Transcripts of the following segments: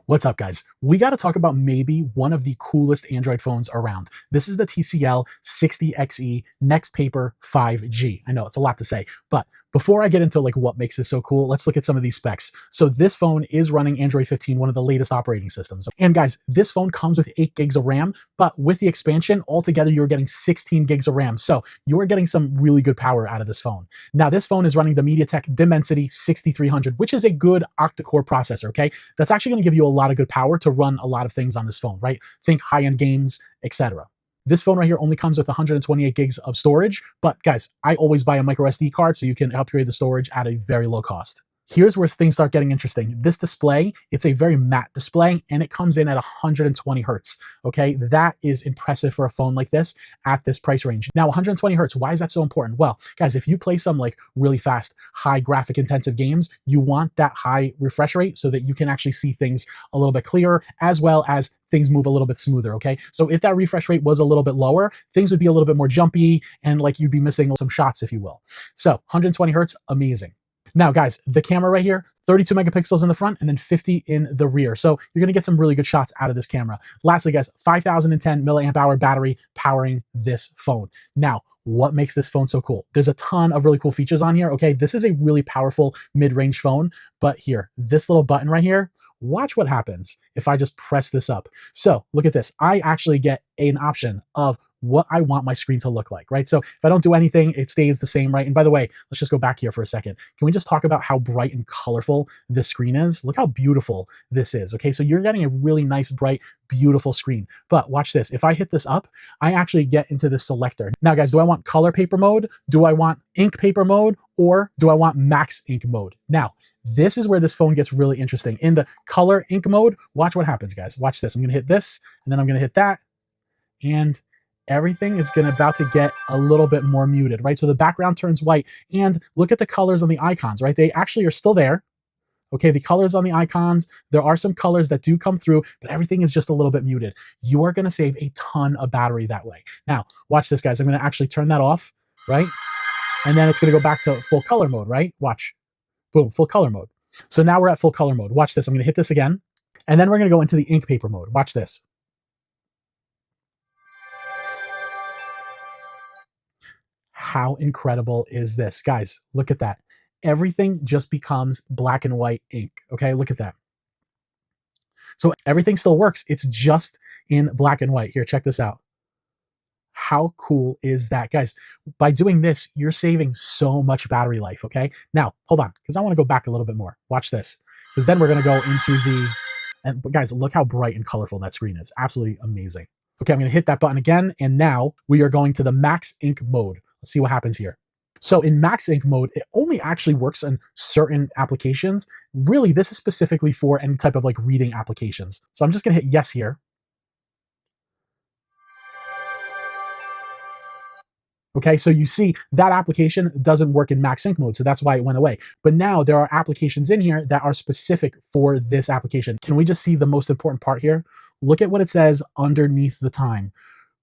What's up, guys? We got to talk about maybe one of the coolest Android phones around. This is the TCL 60 XE NXTPAPER 5G. I know it's a lot to say, but before I get into like what makes this so cool, let's look at some of these specs. So this phone is running Android 15, one of the latest operating systems. And guys, this phone comes with 8 gigs of RAM, but with the expansion, altogether you're getting 16 gigs of RAM. So you are getting some really good power out of this phone. Now, this phone is running the MediaTek Dimensity 6300, which is a good octa-core processor, okay? That's actually going to give you a lot of good power to run a lot of things on this phone, right? Think high-end games, etc. This phone right here only comes with 128 gigs of storage, but guys, I always buy a micro SD card so you can upgrade the storage at a very low cost. Here's where things start getting interesting. This display, it's a very matte display and it comes in at 120 hertz. Okay, that is impressive for a phone like this at this price range. Now, 120 hertz, why is that so important? Well, guys, if you play some like really fast, high graphic intensive games, you want that high refresh rate so that you can actually see things a little bit clearer, as well as things move a little bit smoother, okay? So if that refresh rate was a little bit lower, things would be a little bit more jumpy and like you'd be missing some shots, if you will. So 120 hertz, amazing. Now, guys, the camera right here, 32 megapixels in the front and then 50 in the rear. So you're going to get some really good shots out of this camera. Lastly, guys, 5010 milliamp hour battery powering this phone. Now, what makes this phone so cool? There's a ton of really cool features on here, okay? This is a really powerful mid-range phone, but here, this little button right here, watch what happens if I just press this up. So look at this. I actually get an option of what I want my screen to look like, right? So if I don't do anything, it stays the same, right? And by the way, let's just go back here for a second. Can we just talk about how bright and colorful this screen is? Look how beautiful this is, okay? So you're getting a really nice, bright, beautiful screen. But watch this. If I hit this up, I actually get into this selector. Now, guys, do I want color paper mode? Do I want ink paper mode? Or do I want max ink mode? Now, this is where this phone gets really interesting. In the color ink mode, watch what happens, guys. Watch this. I'm going to hit this, and then I'm going to hit that, and everything is about to get a little bit more muted, right? So the background turns white, and look at the colors on the icons, right? They actually are still there. Okay, the colors on the icons, there are some colors that do come through, but everything is just a little bit muted. You are going to save a ton of battery that way. Now, watch this, guys. I'm going to actually turn that off, right? And then it's going to go back to full color mode, right? Watch. Boom, full color mode. So now we're at full color mode. Watch this. I'm going to hit this again, and then we're going to go into the ink paper mode. Watch this. How incredible is this? Guys, look at that. Everything just becomes black and white ink, okay? Look at that. So everything still works. It's just in black and white. Here, check this out. How cool is that? Guys, by doing this, you're saving so much battery life, okay? Now, hold on, because I want to go back a little bit more. Watch this, because then we're going to go into the, and guys, look how bright and colorful that screen is. Absolutely amazing. Okay, I'm going to hit that button again, and now we are going to the max ink mode. Let's see what happens here. So in max ink mode, it only actually works in certain applications. Really, this is specifically for any type of like reading applications. So I'm just going to hit yes here. Okay, so you see that application doesn't work in max ink mode, so that's why it went away. But now there are applications in here that are specific for this application. Can we just see the most important part here? Look at what it says underneath the time.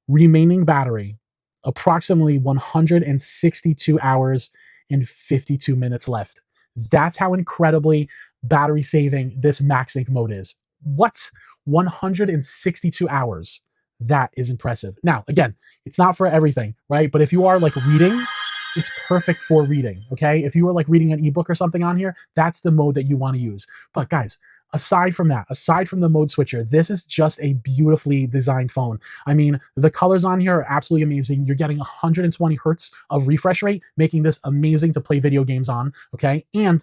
Remaining battery, approximately 162 hours and 52 minutes left. That's how incredibly battery saving this max ink mode is. What? 162 hours. That is impressive. Now, again, it's not for everything, right? But if you are like reading, it's perfect for reading, okay? If you are like reading an ebook or something on here, that's the mode that you want to use. But guys, aside from that, aside from the mode switcher, this is just a beautifully designed phone. I mean, the colors on here are absolutely amazing. You're getting 120 hertz of refresh rate, making this amazing to play video games on, okay? And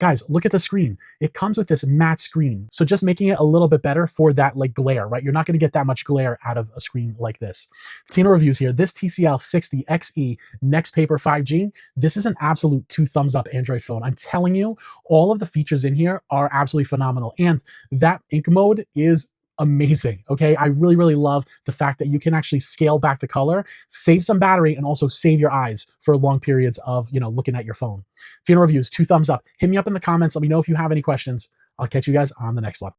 guys, look at the screen. It comes with this matte screen. So just making it a little bit better for that like glare, right? You're not going to get that much glare out of a screen like this. Tina reviews here. This TCL 60 XE NXTPAPER 5G, this is an absolute 2 thumbs up Android phone. I'm telling you, all of the features in here are absolutely phenomenal. And that ink mode is amazing, okay? I really, really love the fact that you can actually scale back the color, save some battery, and also save your eyes for long periods of, looking at your phone. Tina reviews, 2 thumbs up. Hit me up in the comments. Let me know if you have any questions. I'll catch you guys on the next one.